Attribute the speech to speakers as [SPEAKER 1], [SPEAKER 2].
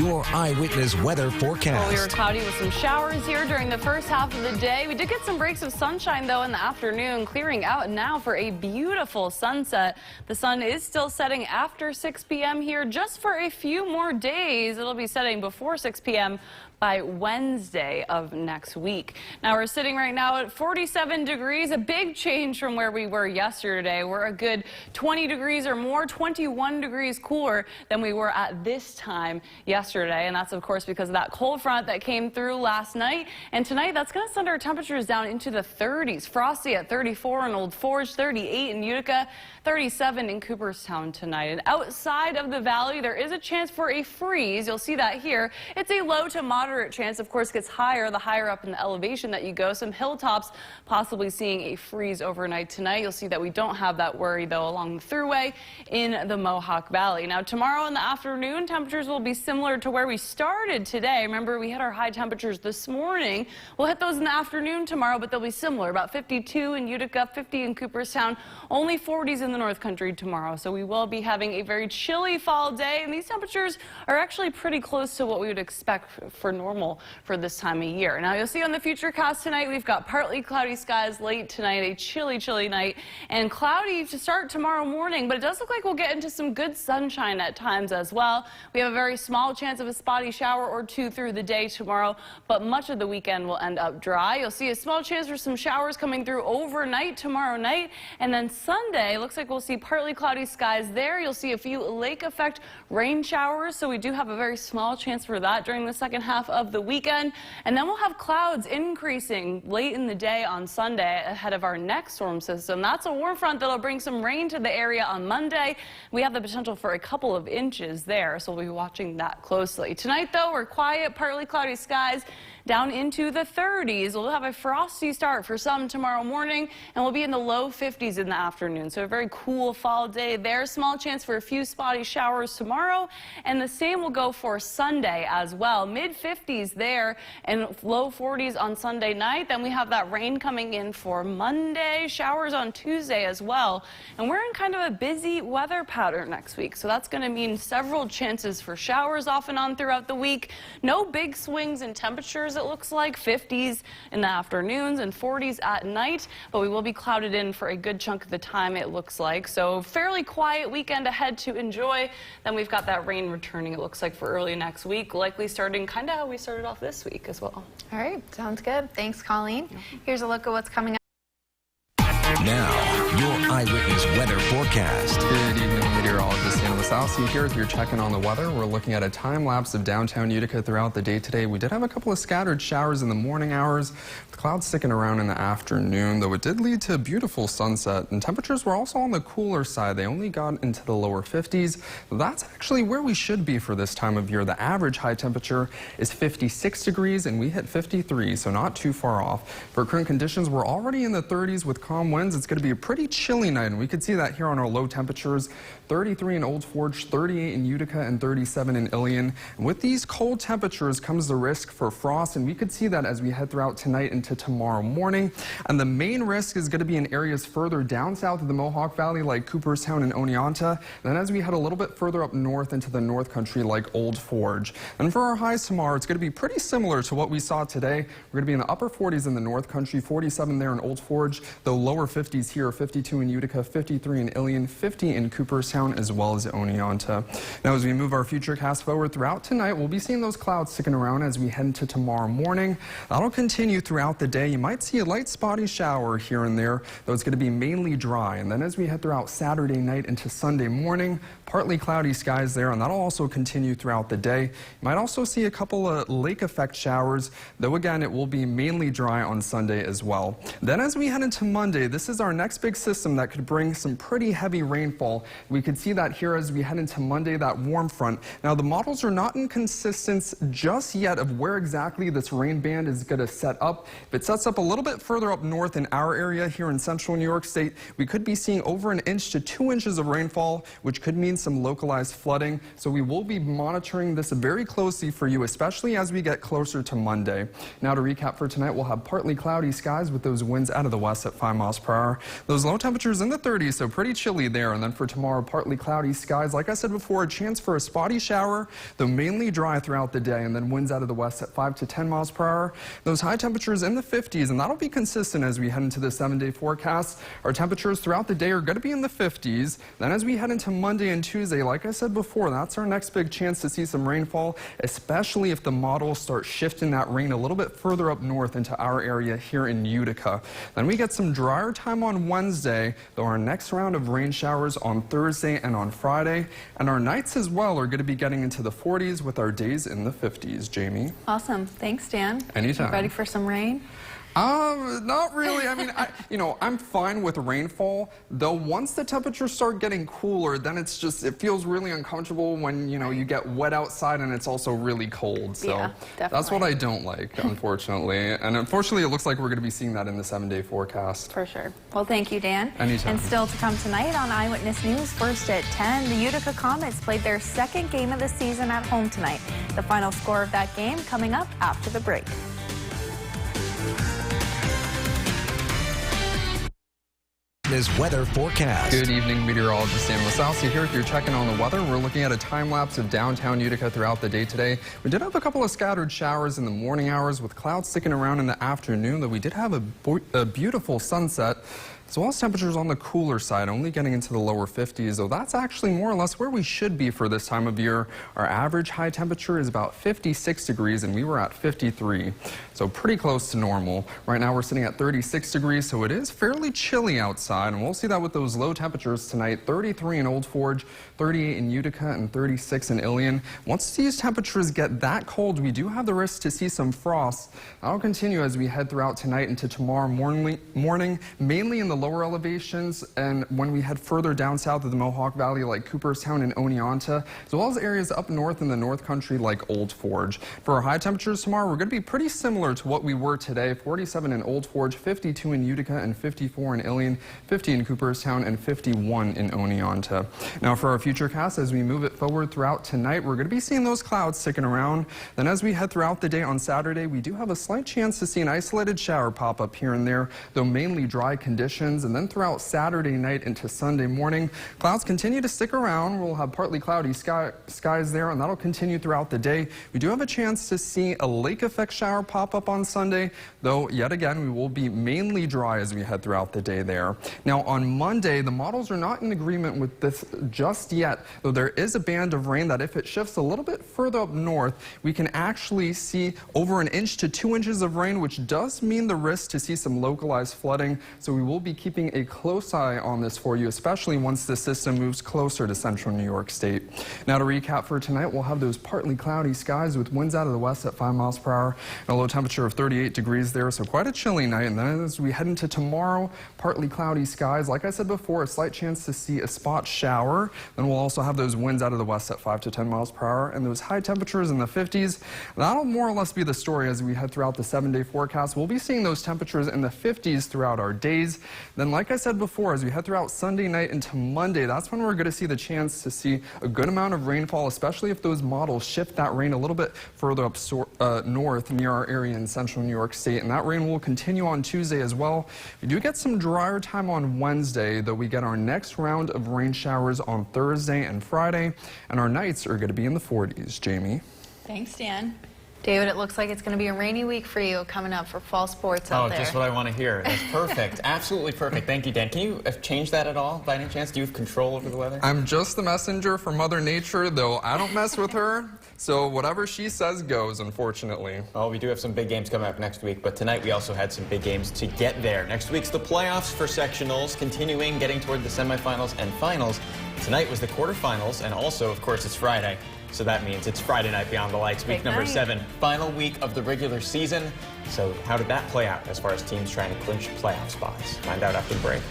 [SPEAKER 1] your eyewitness weather forecast.
[SPEAKER 2] Well, we were cloudy with some showers here during the first half of the day. We did get some breaks of sunshine, though, in the afternoon, clearing out now for a beautiful sunset. The sun is still setting after 6 p.m. here just for a few more days. It'll be setting before 6 p.m. by Wednesday of next week. Now we're sitting right now at 47 degrees, a big change from where we were yesterday. We're a good 20 degrees or more, 21 degrees cooler than we were at this time yesterday. And that's, of course, because of that cold front that came through last night. And tonight, that's going to send our temperatures down into the 30s. Frosty at 34 in Old Forge, 38 in Utica, 37 in Cooperstown tonight. And outside of the valley, there is a chance for a freeze. You'll see that here. It's a low to moderate chance. Of course, gets higher the higher up in the elevation that you go. Some hilltops possibly seeing a freeze overnight tonight. You'll see that we don't have that worry, though, along the thruway in the Mohawk Valley. Now, tomorrow in the afternoon, temperatures will be similar to where we started today. Remember, we hit our high temperatures this morning. We'll hit those in the afternoon tomorrow, but they'll be similar. About 52 in Utica, 50 in Cooperstown, only 40s in the North Country tomorrow. So we will be having a very chilly fall day, and these temperatures are actually pretty close to what we would expect for normal for this time of year. Now, you'll see on the Futurecast tonight, we've got partly cloudy skies late tonight, a chilly, chilly night, and cloudy to start tomorrow morning, but it does look like we'll get into some good sunshine at times as well. We have a very small chance of a spotty shower or two through the day tomorrow, but much of the weekend will end up dry. You'll see a small chance for some showers coming through overnight tomorrow night, and then Sunday, looks like we'll see partly cloudy skies there. You'll see a few lake effect rain showers, so we do have a very small chance for that during the second half of the weekend. And then we'll have clouds increasing late in the day on Sunday ahead of our next storm system. That's a warm front that'll bring some rain to the area on Monday. We have the potential for a couple of inches there, so we'll be watching that closely. Tonight, though, we're quiet, partly cloudy skies down into the 30s. We'll have a frosty start for some tomorrow morning, and we'll be in the low 50s in the afternoon. So a very cool fall day there. Small chance for a few spotty showers tomorrow, and the same will go for Sunday as well. Mid 50s there and low 40s on Sunday night. Then we have that rain coming in for Monday, showers on Tuesday as well. And we're in kind of a busy weather pattern next week, so that's going to mean several chances for showers off and on throughout the week. No big swings in temperatures, it looks like. 50s in the afternoons and 40s at night, but we will be clouded in for a good chunk of the time, it looks like. So fairly quiet weekend ahead to enjoy. Then we've got that rain returning, it looks like, for early next week, likely starting kind of how we started off this week as well.
[SPEAKER 3] All right, sounds good. Thanks, Colleen. Here's a look at what's coming up.
[SPEAKER 1] Now, your eyewitness weather forecast.
[SPEAKER 4] Good evening, meteorologist Anna Lasowski here with your check-in on the weather. We're looking at a time-lapse of downtown Utica throughout the day today. We did have a couple of scattered showers in the morning hours, with clouds sticking around in the afternoon, though it did lead to a beautiful sunset, and temperatures were also on the cooler side. They only got into the lower 50s. That's actually where we should be for this time of year. The average high temperature is 56 degrees, and we hit 53, so not too far off. For current conditions, we're already in the 30s with calm winds. It's going to be a pretty chilly night, and we could see that here on our low temperatures. 33 in Old Forge, 38 in Utica, and 37 in Ilion. And with these cold temperatures comes the risk for frost, and we could see that as we head throughout tonight into tomorrow morning. And the main risk is going to be in areas further down south of the Mohawk Valley, like Cooperstown and Oneonta. Then as we head a little bit further up north into the North Country, like Old Forge. And for our highs tomorrow, it's going to be pretty similar to what we saw today. We're going to be in the upper 40s in the North Country, 47 there in Old Forge, the lower 50s here, 52 in Utica, 53 in Ilion, 50 in Cooperstown, as well as Oneonta. Now, as we move our futurecast forward throughout tonight, we'll be seeing those clouds sticking around as we head into tomorrow morning. That'll continue throughout the day. You might see a light spotty shower here and there, though it's going to be mainly dry. And then as we head throughout Saturday night into Sunday morning, partly cloudy skies there, and that'll also continue throughout the day. You might also see a couple of lake effect showers, though again, it will be mainly dry on Sunday as well. Then as we head into Monday, this is our next big system that could bring some pretty heavy rainfall. We could see that here as we head into Monday, that warm front. Now, the models are not in consistence just yet of where exactly this rain band is going to set up. If it sets up a little bit further up north in our area here in central New York State, we could be seeing over 1 inch to 2 inches of rainfall, which could mean some localized flooding. So we will be monitoring this very closely for you, especially as we get closer to Monday. Now, to recap for tonight, we'll have partly cloudy skies with those winds out of the west at 5 miles per hour. Those low temperatures temperatures in the 30s, so pretty chilly there. And then for tomorrow, partly cloudy skies. Like I said before, a chance for a spotty shower, though mainly dry throughout the day. And then winds out of the west at 5 to 10 miles per hour. Those high temperatures in the 50s, and that'll be consistent as we head into the 7-day forecast. Our temperatures throughout the day are going to be in the 50s. Then as we head into Monday and Tuesday, like I said before, that's our next big chance to see some rainfall, especially if the models start shifting that rain a little bit further up north into our area here in Utica. Then we get some drier time on Wednesday, though our next round of rain showers on Thursday and on Friday. And our nights as well are going to be getting into the 40s with our days in the 50s. Jamie?
[SPEAKER 3] Awesome. Thanks, Dan.
[SPEAKER 4] Anytime.
[SPEAKER 3] Ready for some rain?
[SPEAKER 4] Not really. I mean, I'm fine with rainfall, though once the temperatures start getting cooler, then it feels really uncomfortable when, you get wet outside and it's also really cold. So
[SPEAKER 3] yeah,
[SPEAKER 4] that's what I don't like, unfortunately. And unfortunately, it looks like we're going to be seeing that in the 7-day forecast.
[SPEAKER 3] For sure. Well, thank you, Dan.
[SPEAKER 4] Anytime.
[SPEAKER 3] And still to come tonight on Eyewitness News, first at 10, the Utica Comets played their second game of the season at home tonight. The final score of that game coming up after the break.
[SPEAKER 1] Weather forecast.
[SPEAKER 4] Good evening, meteorologist Dan Lasowski here. If you're checking on the weather, we're looking at a time lapse of downtown Utica throughout the day today. We did have a couple of scattered showers in the morning hours with clouds sticking around in the afternoon, though we did have a beautiful sunset. As well as temperatures on the cooler side, only getting into the lower 50s, though that's actually more or less where we should be for this time of year. Our average high temperature is about 56 degrees, and we were at 53, so pretty close to normal. Right now we're sitting at 36 degrees, so it is fairly chilly outside, and we'll see that with those low temperatures tonight. 33 in Old Forge, 38 in Utica, and 36 in Ilion. Once these temperatures get that cold, we do have the risk to see some frost. That'll continue as we head throughout tonight into tomorrow morning, mainly in the lower elevations, and when we head further down south of the Mohawk Valley like Cooperstown and Oneonta, as well as areas up north in the North Country like Old Forge. For our high temperatures tomorrow, we're going to be pretty similar to what we were today. 47 in Old Forge, 52 in Utica, and 54 in Ilion, 50 in Cooperstown, and 51 in Oneonta. Now for our future cast, as we move it forward throughout tonight, we're going to be seeing those clouds sticking around. Then as we head throughout the day on Saturday, we do have a slight chance to see an isolated shower pop up here and there, though mainly dry conditions. And then throughout Saturday night into Sunday morning, clouds continue to stick around. We'll have partly cloudy skies there, and that'll continue throughout the day. We do have a chance to see a lake effect shower pop up on Sunday, though yet again we will be mainly dry as we head throughout the day there. Now on Monday, the models are not in agreement with this just yet, though there is a band of rain that if it shifts a little bit further up north, we can actually see over 1 inch to 2 inches of rain, which does mean the risk to see some localized flooding. So we will be keeping a close eye on this for you, especially once the system moves closer to central New York State. Now to recap for tonight, we'll have those partly cloudy skies with winds out of the west at 5 miles per hour and a low temperature of 38 degrees there, so quite a chilly night. And then as we head into tomorrow, partly cloudy skies. Like I said before, a slight chance to see a spot shower. Then we'll also have those winds out of the west at 5 to 10 miles per hour and those high temperatures in the 50s. That'll more or less be the story as we head throughout the 7-day forecast. We'll be seeing those temperatures in the 50s throughout our days. Then like I said before, as we head throughout Sunday night into Monday, that's when we're going to see the chance to see a good amount of rainfall, especially if those models shift that rain a little bit further up north near our area in central New York State. And that rain will continue on Tuesday as well. We do get some drier time on Wednesday, though we get our next round of rain showers on Thursday and Friday, and our nights are going to be in the 40s. Jamie?
[SPEAKER 3] Thanks, Dan. David, it looks like it's going to be a rainy week for you coming up for fall sports out there.
[SPEAKER 5] Oh, just what I want to hear. That's perfect. Absolutely perfect. Thank you, Dan. Can you change that at all by any chance? Do you have control over the weather?
[SPEAKER 4] I'm just the messenger for Mother Nature, though I don't mess with her. So whatever she says goes, unfortunately.
[SPEAKER 5] Oh, we do have some big games coming up next week, but tonight we also had some big games to get there. Next week's the playoffs for sectionals, continuing, getting toward the semifinals and finals. Tonight was the quarterfinals, and also, of course, it's Friday. So that means it's Friday night Beyond the Lights, week number 7, final week of the regular season. So how did that play out as far as teams trying to clinch playoff spots? Find out after the break.